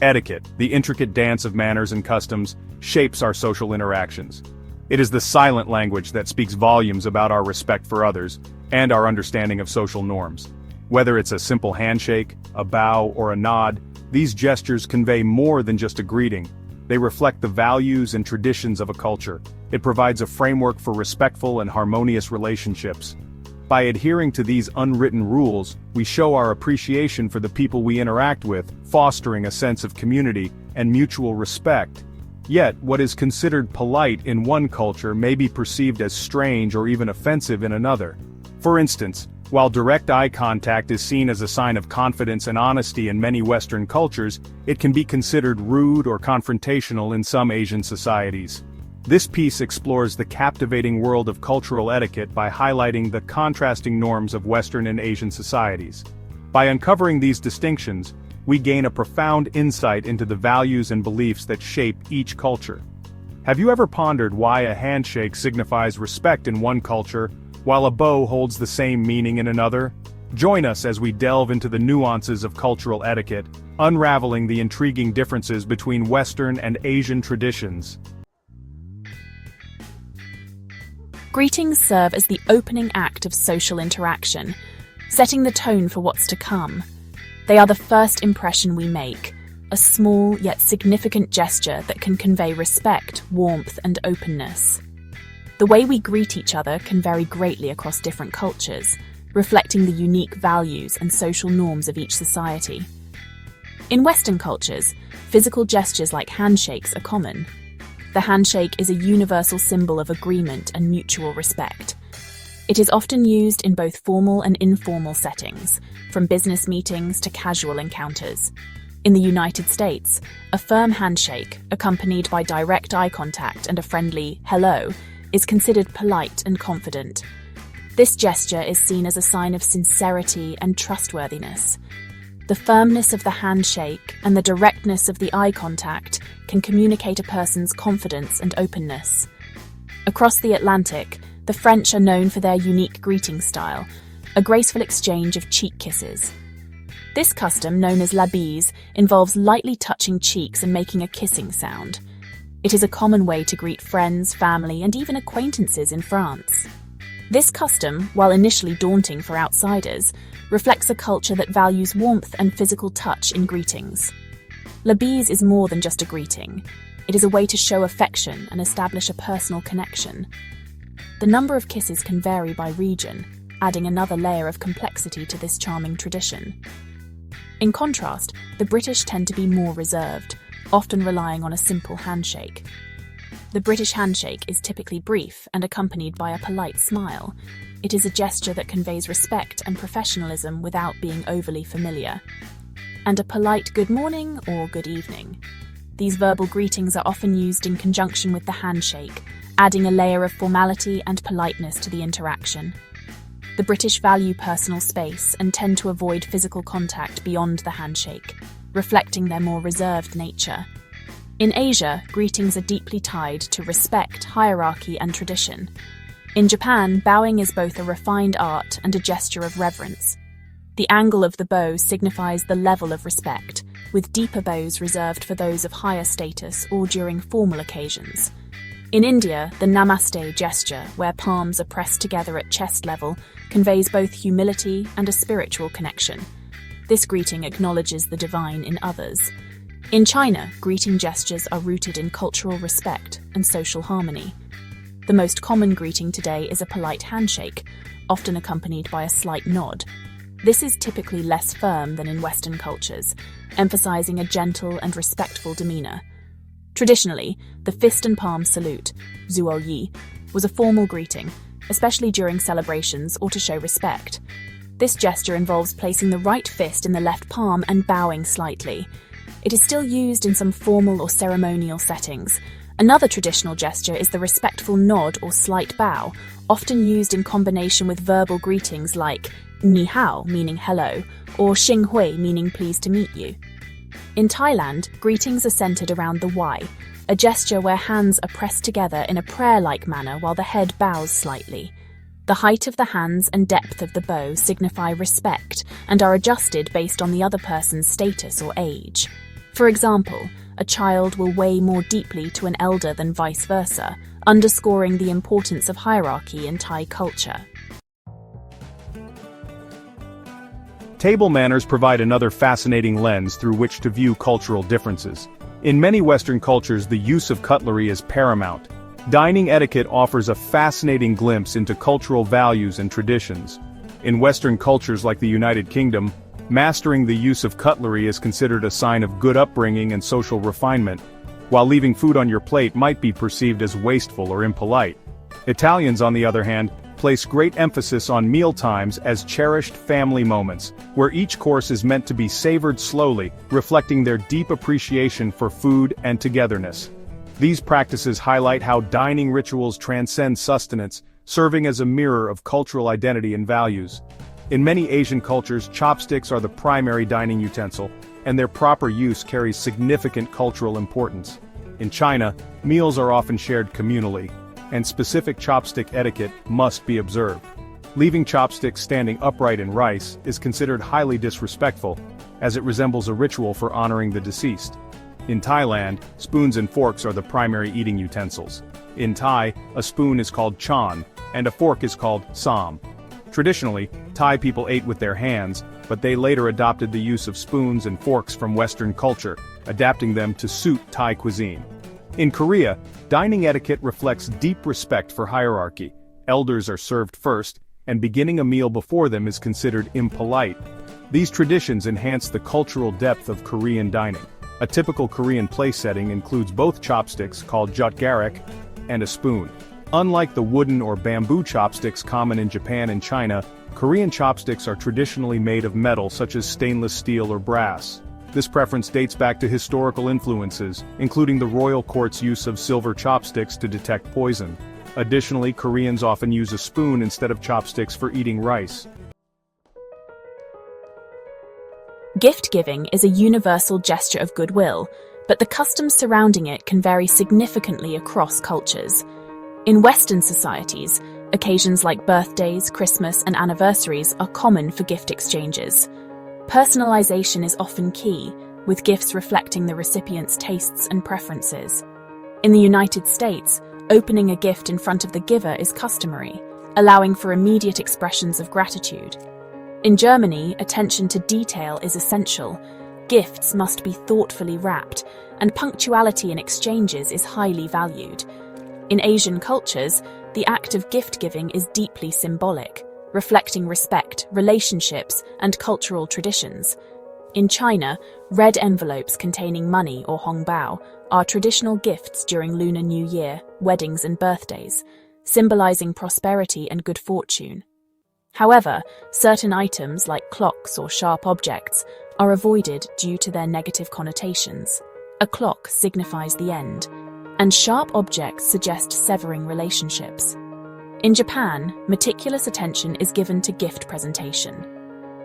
Etiquette, the intricate dance of manners and customs, shapes our social interactions. It is the silent language that speaks volumes about our respect for others and our understanding of social norms. Whether it's a simple handshake, a bow, or a nod, these gestures convey more than just a greeting. They reflect the values and traditions of a culture. It provides a framework for respectful and harmonious relationships. By adhering to these unwritten rules, we show our appreciation for the people we interact with, fostering a sense of community and mutual respect. Yet, what is considered polite in one culture may be perceived as strange or even offensive in another. For instance, while direct eye contact is seen as a sign of confidence and honesty in many Western cultures, it can be considered rude or confrontational in some Asian societies. This piece explores the captivating world of cultural etiquette by highlighting the contrasting norms of Western and Asian societies. By uncovering these distinctions, we gain a profound insight into the values and beliefs that shape each culture. Have you ever pondered why a handshake signifies respect in one culture, while a bow holds the same meaning in another? Join us as we delve into the nuances of cultural etiquette, unraveling the intriguing differences between Western and Asian traditions. Greetings serve as the opening act of social interaction, setting the tone for what's to come. They are the first impression we make, a small yet significant gesture that can convey respect, warmth, and openness. The way we greet each other can vary greatly across different cultures, reflecting the unique values and social norms of each society. In Western cultures, physical gestures like handshakes are common. The handshake is a universal symbol of agreement and mutual respect. It is often used in both formal and informal settings, from business meetings to casual encounters. In the United States, a firm handshake, accompanied by direct eye contact and a friendly hello, is considered polite and confident. This gesture is seen as a sign of sincerity and trustworthiness. The firmness of the handshake and the directness of the eye contact can communicate a person's confidence and openness. Across the Atlantic, the French are known for their unique greeting style, a graceful exchange of cheek kisses. This custom, known as la bise, involves lightly touching cheeks and making a kissing sound. It is a common way to greet friends, family, and even acquaintances in France. This custom, while initially daunting for outsiders, reflects a culture that values warmth and physical touch in greetings. La bise is more than just a greeting. It is a way to show affection and establish a personal connection. The number of kisses can vary by region, adding another layer of complexity to this charming tradition. In contrast, the British tend to be more reserved, often relying on a simple handshake. The British handshake is typically brief and accompanied by a polite smile. It is a gesture that conveys respect and professionalism without being overly familiar. And a polite good morning or good evening. These verbal greetings are often used in conjunction with the handshake, adding a layer of formality and politeness to the interaction. The British value personal space and tend to avoid physical contact beyond the handshake, reflecting their more reserved nature. In Asia, greetings are deeply tied to respect, hierarchy, and tradition. In Japan, bowing is both a refined art and a gesture of reverence. The angle of the bow signifies the level of respect, with deeper bows reserved for those of higher status or during formal occasions. In India, the namaste gesture, where palms are pressed together at chest level, conveys both humility and a spiritual connection. This greeting acknowledges the divine in others. In China, greeting gestures are rooted in cultural respect and social harmony. The most common greeting today is a polite handshake, often accompanied by a slight nod. This is typically less firm than in Western cultures, emphasizing a gentle and respectful demeanor. Traditionally, the fist and palm salute, zuo yi, was a formal greeting, especially during celebrations or to show respect. This gesture involves placing the right fist in the left palm and bowing slightly. It is still used in some formal or ceremonial settings. Another traditional gesture is the respectful nod or slight bow, often used in combination with verbal greetings like ni hao, meaning hello, or xing hui, meaning pleased to meet you. In Thailand, greetings are centered around the Y, a gesture where hands are pressed together in a prayer-like manner while the head bows slightly. The height of the hands and depth of the bow signify respect and are adjusted based on the other person's status or age. For example, a child will weigh more deeply to an elder than vice versa, underscoring the importance of hierarchy in Thai culture. Table manners provide another fascinating lens through which to view cultural differences. In many Western cultures, the use of cutlery is paramount. Dining etiquette offers a fascinating glimpse into cultural values and traditions. In Western cultures like the United Kingdom, mastering the use of cutlery is considered a sign of good upbringing and social refinement, while leaving food on your plate might be perceived as wasteful or impolite. Italians, on the other hand, place great emphasis on meal times as cherished family moments, where each course is meant to be savored slowly, reflecting their deep appreciation for food and togetherness. These practices highlight how dining rituals transcend sustenance, serving as a mirror of cultural identity and values. In many Asian cultures, chopsticks are the primary dining utensil, and their proper use carries significant cultural importance. In China, meals are often shared communally, and specific chopstick etiquette must be observed. Leaving chopsticks standing upright in rice is considered highly disrespectful, as it resembles a ritual for honoring the deceased. In Thailand, spoons and forks are the primary eating utensils. In Thai, a spoon is called chon, and a fork is called sam. Traditionally, Thai people ate with their hands, but they later adopted the use of spoons and forks from Western culture, adapting them to suit Thai cuisine. In Korea, dining etiquette reflects deep respect for hierarchy. Elders are served first, and beginning a meal before them is considered impolite. These traditions enhance the cultural depth of Korean dining. A typical Korean place setting includes both chopsticks, called jotgarek, and a spoon. Unlike the wooden or bamboo chopsticks common in Japan and China, Korean chopsticks are traditionally made of metal such as stainless steel or brass. This preference dates back to historical influences, including the royal court's use of silver chopsticks to detect poison. Additionally, Koreans often use a spoon instead of chopsticks for eating rice. Gift-giving is a universal gesture of goodwill, but the customs surrounding it can vary significantly across cultures. In Western societies, occasions like birthdays, Christmas, and anniversaries are common for gift exchanges. Personalization is often key, with gifts reflecting the recipient's tastes and preferences. In the United States, opening a gift in front of the giver is customary, allowing for immediate expressions of gratitude. In Germany, attention to detail is essential. Gifts must be thoughtfully wrapped, and punctuality in exchanges is highly valued. In Asian cultures, the act of gift-giving is deeply symbolic, reflecting respect, relationships, and cultural traditions. In China, red envelopes containing money or hongbao are traditional gifts during Lunar New Year, weddings, and birthdays, symbolizing prosperity and good fortune. However, certain items like clocks or sharp objects are avoided due to their negative connotations. A clock signifies the end, and sharp objects suggest severing relationships. In Japan, meticulous attention is given to gift presentation.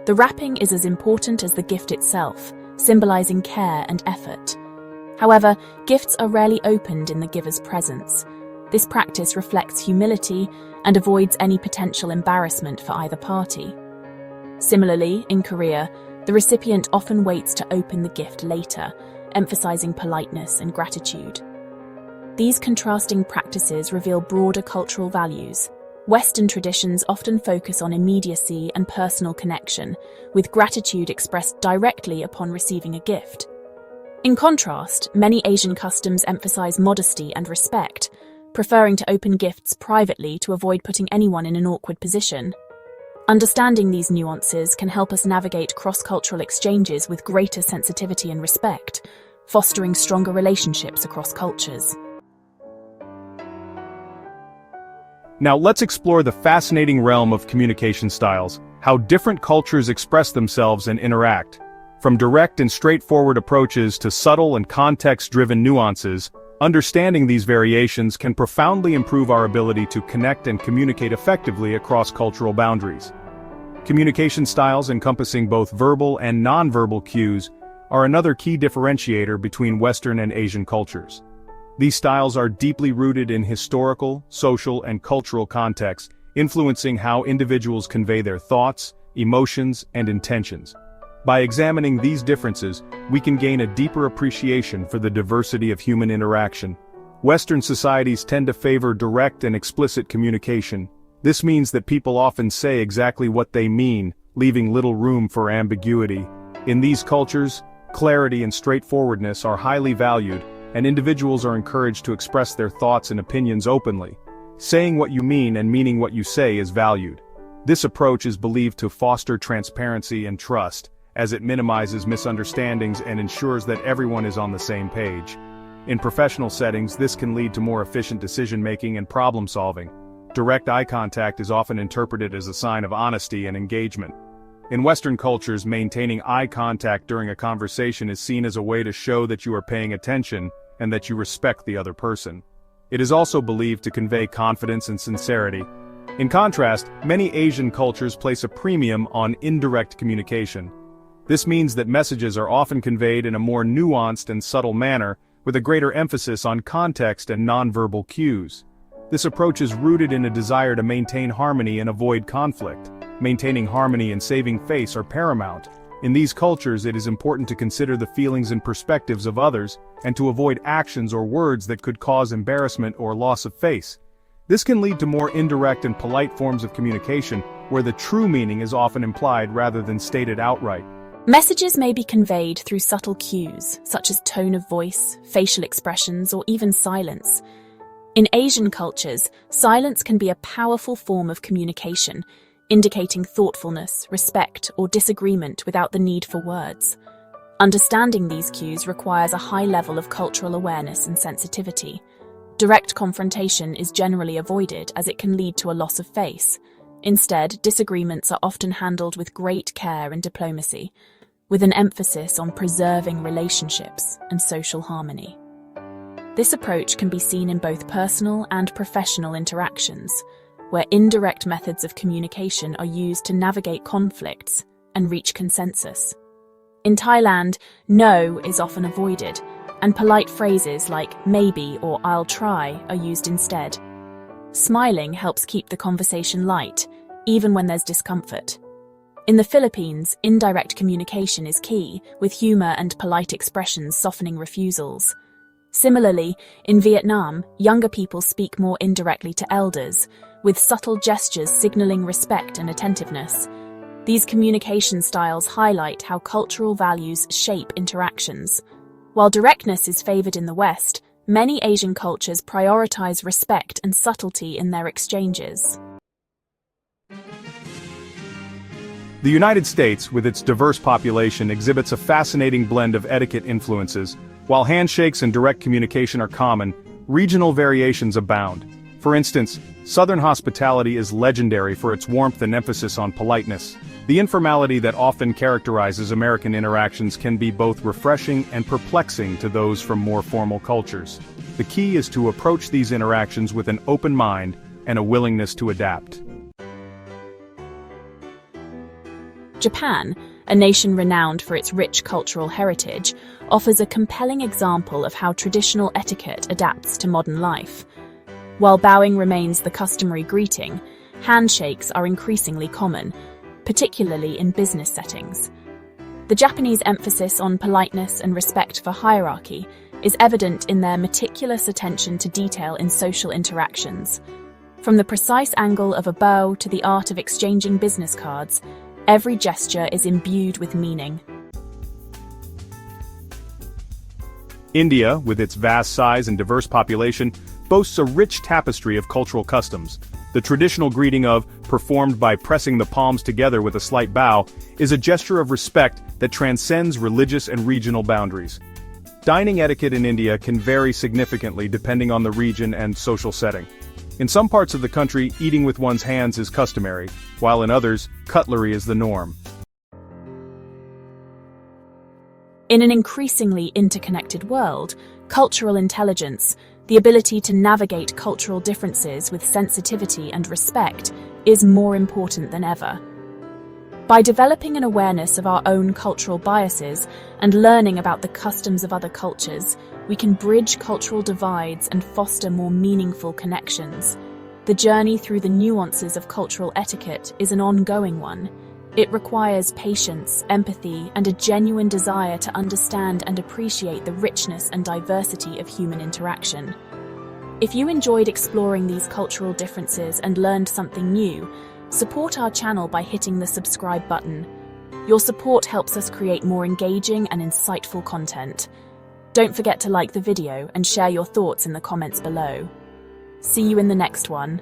The wrapping is as important as the gift itself, symbolizing care and effort. However, gifts are rarely opened in the giver's presence. This practice reflects humility and avoids any potential embarrassment for either party. Similarly, in Korea, the recipient often waits to open the gift later, emphasizing politeness and gratitude. These contrasting practices reveal broader cultural values. Western traditions often focus on immediacy and personal connection, with gratitude expressed directly upon receiving a gift. In contrast, many Asian customs emphasize modesty and respect, preferring to open gifts privately to avoid putting anyone in an awkward position. Understanding these nuances can help us navigate cross-cultural exchanges with greater sensitivity and respect, fostering stronger relationships across cultures. Now let's explore the fascinating realm of communication styles, how different cultures express themselves and interact. From direct and straightforward approaches to subtle and context-driven nuances, understanding these variations can profoundly improve our ability to connect and communicate effectively across cultural boundaries. Communication styles encompassing both verbal and nonverbal cues are another key differentiator between Western and Asian cultures. These styles are deeply rooted in historical, social, and cultural contexts, influencing how individuals convey their thoughts, emotions, and intentions. By examining these differences, we can gain a deeper appreciation for the diversity of human interaction. Western societies tend to favor direct and explicit communication. This means that people often say exactly what they mean, leaving little room for ambiguity. In these cultures, clarity and straightforwardness are highly valued, and individuals are encouraged to express their thoughts and opinions openly. Saying what you mean and meaning what you say is valued. This approach is believed to foster transparency and trust, as it minimizes misunderstandings and ensures that everyone is on the same page. In professional settings, this can lead to more efficient decision-making and problem-solving. Direct eye contact is often interpreted as a sign of honesty and engagement. In Western cultures, maintaining eye contact during a conversation is seen as a way to show that you are paying attention and that you respect the other person. It is also believed to convey confidence and sincerity. In contrast, many Asian cultures place a premium on indirect communication. This means that messages are often conveyed in a more nuanced and subtle manner, with a greater emphasis on context and nonverbal cues. This approach is rooted in a desire to maintain harmony and avoid conflict. Maintaining harmony and saving face are paramount. In these cultures, it is important to consider the feelings and perspectives of others, and to avoid actions or words that could cause embarrassment or loss of face. This can lead to more indirect and polite forms of communication, where the true meaning is often implied rather than stated outright. Messages may be conveyed through subtle cues, such as tone of voice, facial expressions, or even silence. In Asian cultures, silence can be a powerful form of communication, indicating thoughtfulness, respect, or disagreement without the need for words. Understanding these cues requires a high level of cultural awareness and sensitivity. Direct confrontation is generally avoided as it can lead to a loss of face. Instead, disagreements are often handled with great care and diplomacy, with an emphasis on preserving relationships and social harmony. This approach can be seen in both personal and professional interactions, where indirect methods of communication are used to navigate conflicts and reach consensus. In Thailand, no is often avoided, and polite phrases like maybe or I'll try are used instead. Smiling helps keep the conversation light, even when there's discomfort. In the Philippines, indirect communication is key, with humor and polite expressions softening refusals. Similarly, in Vietnam, younger people speak more indirectly to elders, with subtle gestures signaling respect and attentiveness. These communication styles highlight how cultural values shape interactions. While directness is favored in the West, many Asian cultures prioritize respect and subtlety in their exchanges. The United States, with its diverse population, exhibits a fascinating blend of etiquette influences. While handshakes and direct communication are common, regional variations abound. For instance, Southern hospitality is legendary for its warmth and emphasis on politeness. The informality that often characterizes American interactions can be both refreshing and perplexing to those from more formal cultures. The key is to approach these interactions with an open mind and a willingness to adapt. Japan, a nation renowned for its rich cultural heritage, offers a compelling example of how traditional etiquette adapts to modern life. While bowing remains the customary greeting, handshakes are increasingly common, particularly in business settings. The Japanese emphasis on politeness and respect for hierarchy is evident in their meticulous attention to detail in social interactions. From the precise angle of a bow to the art of exchanging business cards, every gesture is imbued with meaning. India, with its vast size and diverse population, boasts a rich tapestry of cultural customs. The traditional greeting of, performed by pressing the palms together with a slight bow, is a gesture of respect that transcends religious and regional boundaries. Dining etiquette in India can vary significantly depending on the region and social setting. In some parts of the country, eating with one's hands is customary, while in others, cutlery is the norm. In an increasingly interconnected world, cultural intelligence, the ability to navigate cultural differences with sensitivity and respect, is more important than ever. By developing an awareness of our own cultural biases and learning about the customs of other cultures, we can bridge cultural divides and foster more meaningful connections. The journey through the nuances of cultural etiquette is an ongoing one, It requires patience, empathy, and a genuine desire to understand and appreciate the richness and diversity of human interaction. If you enjoyed exploring these cultural differences and learned something new, support our channel by hitting the subscribe button. Your support helps us create more engaging and insightful content. Don't forget to like the video and share your thoughts in the comments below. See you in the next one.